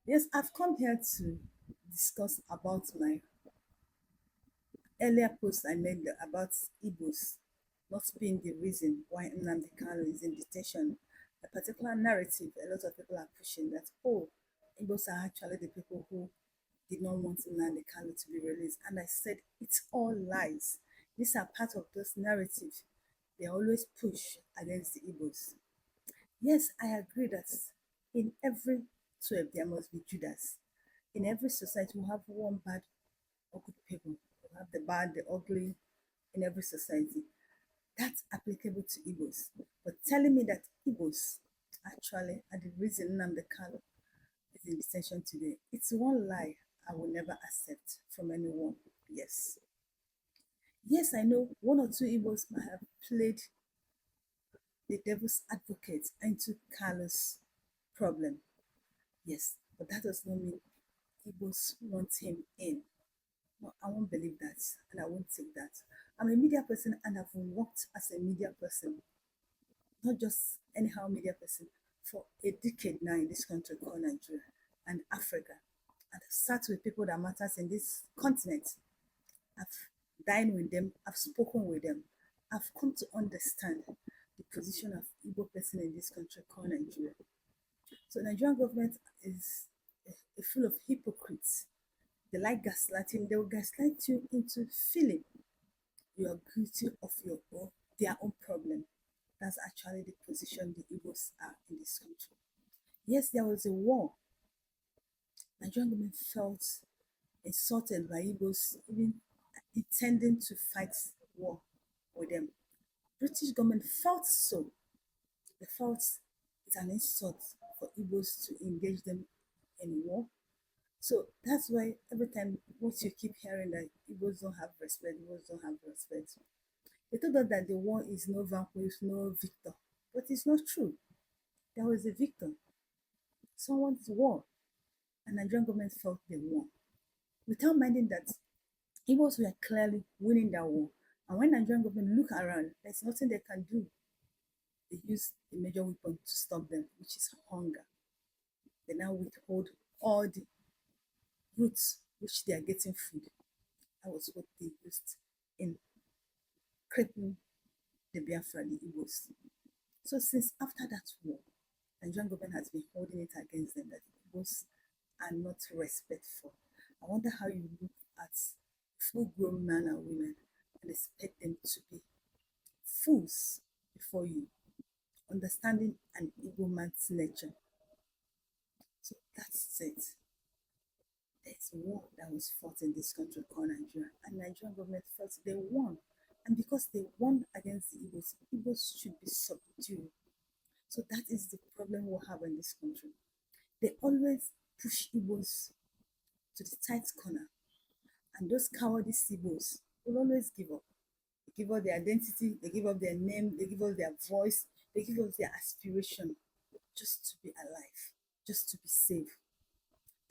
Yes, I've come here to discuss about my earlier post I made about Igbos not being the reason why Nnamdi Kanu is in detention. A particular narrative a lot of people are pushing that, oh, Igbos are actually the people who did not want Nnamdi Kanu to be released. And I said, it's all lies. These are part of those narratives they always push against the Igbos. Yes, I agree that in every 12 there must be Judas. In every society, we have one bad or good people. We have the bad, the ugly in every society. That's applicable to Igbos. But telling me that Igbos actually are the reason Nnamdi Kanu is in detention today, it's one lie I will never accept from anyone. Yes. Yes, I know one or two Igbos might have played the devil's advocate into Carlos' problem. Yes, but that does not mean Igbos want him in. No, I won't believe that and I won't take that. I'm a media person and I've worked as a media person, not just anyhow media person, for a decade now in this country called Nigeria and Africa. And I've sat with people that matters in this continent. I've dined with them, I've spoken with them. I've come to understand the position of Igbo person in this country called Nigeria. So Nigerian government is full of hypocrites. They like gaslighting. They will gaslight you into feeling you are guilty of your own, their own problem. That's actually the position the Igbos are in this country. Yes, there was a war. Nigerian government felt insulted by Igbos, even intending to fight war with them. British government felt so. They felt it's an insult for Igbos to engage them in war. So that's why every time what you keep hearing that Igbos don't have respect, Igbos don't have respect. They told us that the war is no vanquish, no victor. But it's not true. There was a victor. Someone's war. And Nigerian government fought the war. Without minding that Igbos were clearly winning that war. And when Nigerian government look around, there's nothing they can do. They use a major weapon to stop them, which is hunger. They now withhold all the roots which they are getting food. That was what they used in crippling the Biafra, the Igbos. So since after that war, Nigerian government has been holding it against them that Igbos are not respectful. I wonder how you look at full-grown men and women and expect them to be fools before you, understanding an Igbo man's nature. So that's it. There's a war that was fought in this country called Nigeria, and Nigerian government felt they won. And because they won against the Igbos, Igbos should be subdued. So that is the problem we have in this country. They always push Igbos to the tight corner, and those cowardice Igbos will always give up. They give up their identity, they give up their name, they give up their voice, they give up their aspiration just to be alive, just to be safe.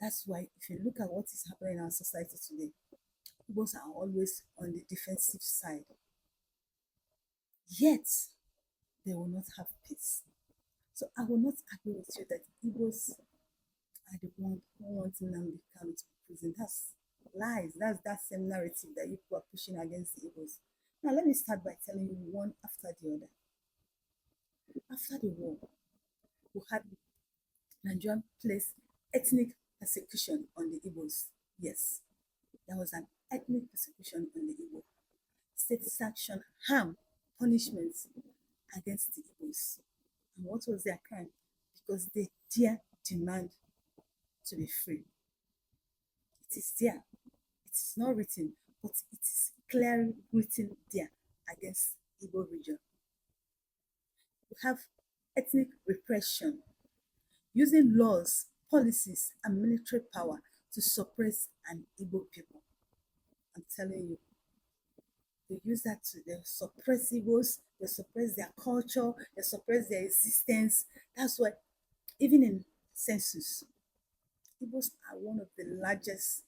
That's why if you look at what is happening in our society today, Igbos are always on the defensive side. Yet they will not have peace. So I will not agree with you that Igbos are the one who want Nnamdi Kanu to be prison. That's lies. That's that same narrative that you people are pushing against the Igbos. Now let me start by telling you one after the other. After the war, we had Nigerian place ethnic persecution on the Igbos. Yes, there was an ethnic persecution on the Igbo. State sanction harm punishments against the Igbos. And what was their crime? Because they dare demand to be free. It is there. It is not written, but it is clearly written there against Igbo region. We have ethnic repression, using laws, policies, and military power to suppress an Igbo people. I'm telling you, they use that to they suppress Igbos, they suppress their culture, they suppress their existence. That's why, even in census, Igbos are one of the largest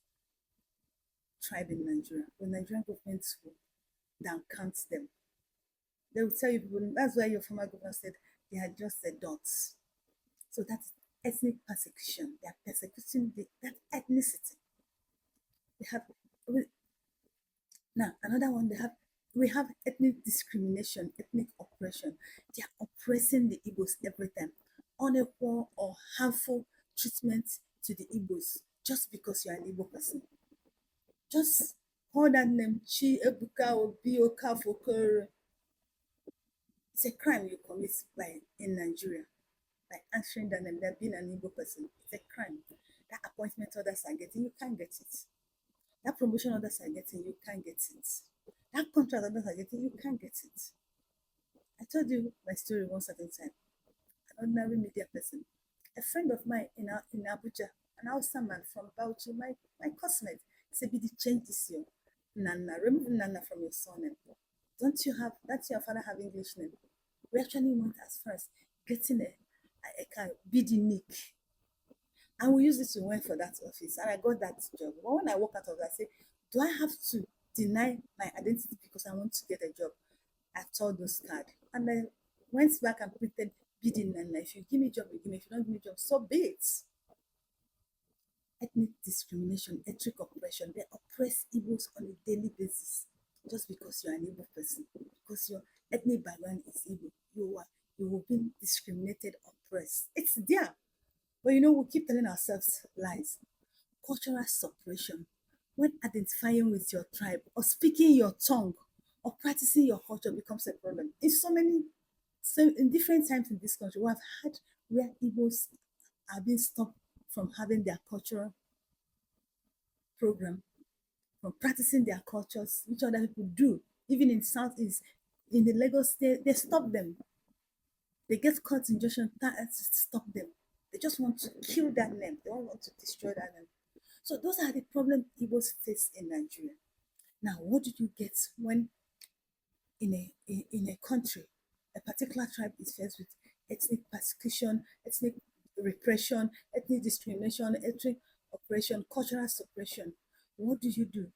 tribe in Nigeria. The Nigerian government will down count them. They will tell you people, that's why your former governor said they are just the dots. So that's ethnic persecution. They are persecuting that ethnicity. They have now another one. We have ethnic discrimination, ethnic oppression. They are oppressing the Igbos every time. Unequal or harmful treatment to the Igbos just because you are an Igbo person. Just call that name Chi Ebuka Obi Okafokoro. It's a crime you commit by in Nigeria by answering that name, that being an Igbo person. It's a crime. That appointment others are getting, you can't get it. That promotion others are getting, you can't get it. That contract others are getting, you can't get it. I told you my story one certain time. An ordinary media person, a friend of mine in Abuja, an Hausa man from Bauchi, my classmate, said, "Bidi, change this year. Nana, remove Nana from your surname. Don't you have, that's your father have English name." We actually went as far as getting a kind of BD nick. And we used it to went for that office. And I got that job. But when I walk out of that, I say, do I have to deny my identity because I want to get a job? I told those card. And I went back and printed bidding, and if you give me a job, you give me. If you don't give me a job, so be it. Ethnic discrimination, ethnic oppression. They oppress Igbos on a daily basis just because you're an Igbo person. Because your ethnic background is Igbo. You will be discriminated, oppressed. It's there. But you know, we keep telling ourselves lies. Cultural suppression. When identifying with your tribe or speaking your tongue or practicing your culture becomes a problem. So in different times in this country, we have had where Igbos are being stopped from having their cultural program, from practicing their cultures, which other people do. Even in Southeast, in the Lagos state, they stop them. They get court injunction to stop them. They just want to kill that name. They don't want to destroy that name. So those are the problems Igbos face in Nigeria. Now, what do you get when in a country, a particular tribe is faced with ethnic persecution, ethnic repression, ethnic discrimination, ethnic oppression, cultural suppression? What do you do?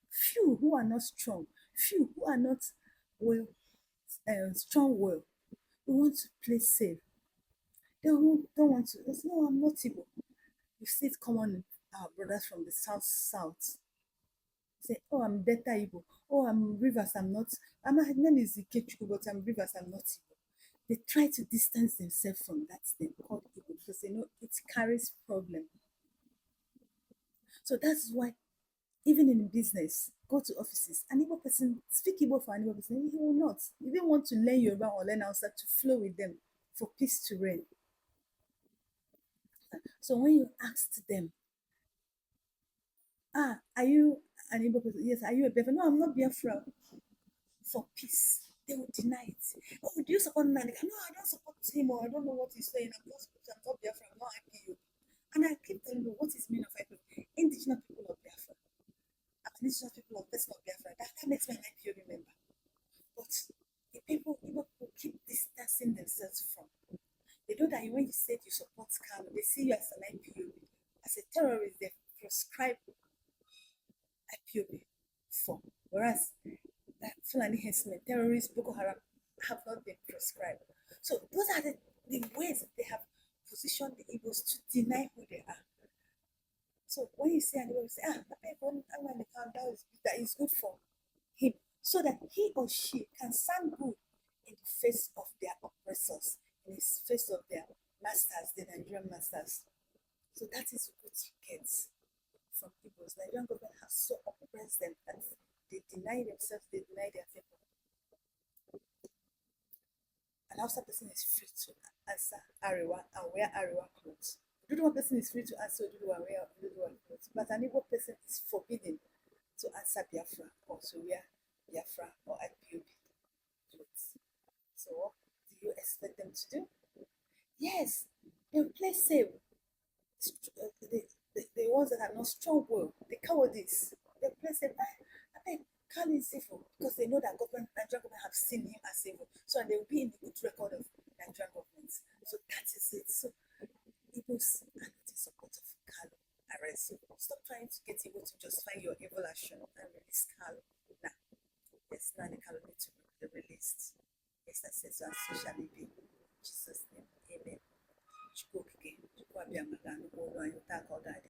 Few who are not strong, few who are not well, strong will, we want to play safe. They don't want to. They say, no, I'm not Igbo. You see it common in our brothers from the south. Say, oh, I'm Delta Igbo. Oh, I'm Rivers, I'm not. My name is Ikechukwu, but I'm Rivers, I'm not Igbo. They try to distance themselves from that thing called Igbo because they know it carries problem. So that's why even in business, go to offices, an Igbo person, speak Igbo for an Igbo person, he will not. You don't want to learn Yoruba or learn outside to flow with them for peace to reign. So when you asked them, are you an Igbo person? Yes. Are you a Biafra? No, I'm not Biafra. For peace, they will deny it. Oh, do you support Nani? No, I don't support him, or I don't know what he's saying. I'm not Biafra, I'm not IPU. And I keep telling you, what is meaning of IPU? Indigenous people of Biafra. I'm an indigenous people of person of Biafra. That makes me an IPU member. But the people keep distancing themselves from. They know that when you say you support Kano, they see you as an IPOB. As a terrorist, they prescribe IPOB for. Whereas that Fulani herdsmen, terrorists, Boko Haram have not been prescribed. So those are the ways that they have positioned the Igbos to deny who they are. So when you say and you say, that is good for him, so that he or she can sound good in the face of their oppressors, in the face of their masters, the Nigerian masters. So that is what you get from Igbos. The Nigerian government has so oppressed them that they deny themselves, they deny their people. An Hausa person is free to answer Arewa and wear Arewa clothes. Duduwa person is free to answer Duduwa and wear Duduwa clothes. But an Igbo person is forbidden to answer Biafra or to wear Biafra or IPOB clothes. So what do you expect them to do? Yes, they'll play safe. The ones that are not strong will, the cowardice, they'll play safe. I think Khan is evil because they know that Nigerian government have seen him as evil. So they will be in the good record of Nigerian government. So that is it. So Igbos are not in support of Kano arrest. So stop trying to get Igbo to justify your evil action and release Kano. Now, yes, now the Kano need to be released. Yes, I said so, and so shall it be. In Jesus' name, amen. Kwa bịa maka nnukwu ụlọ anyị taa ka ọ ga-adị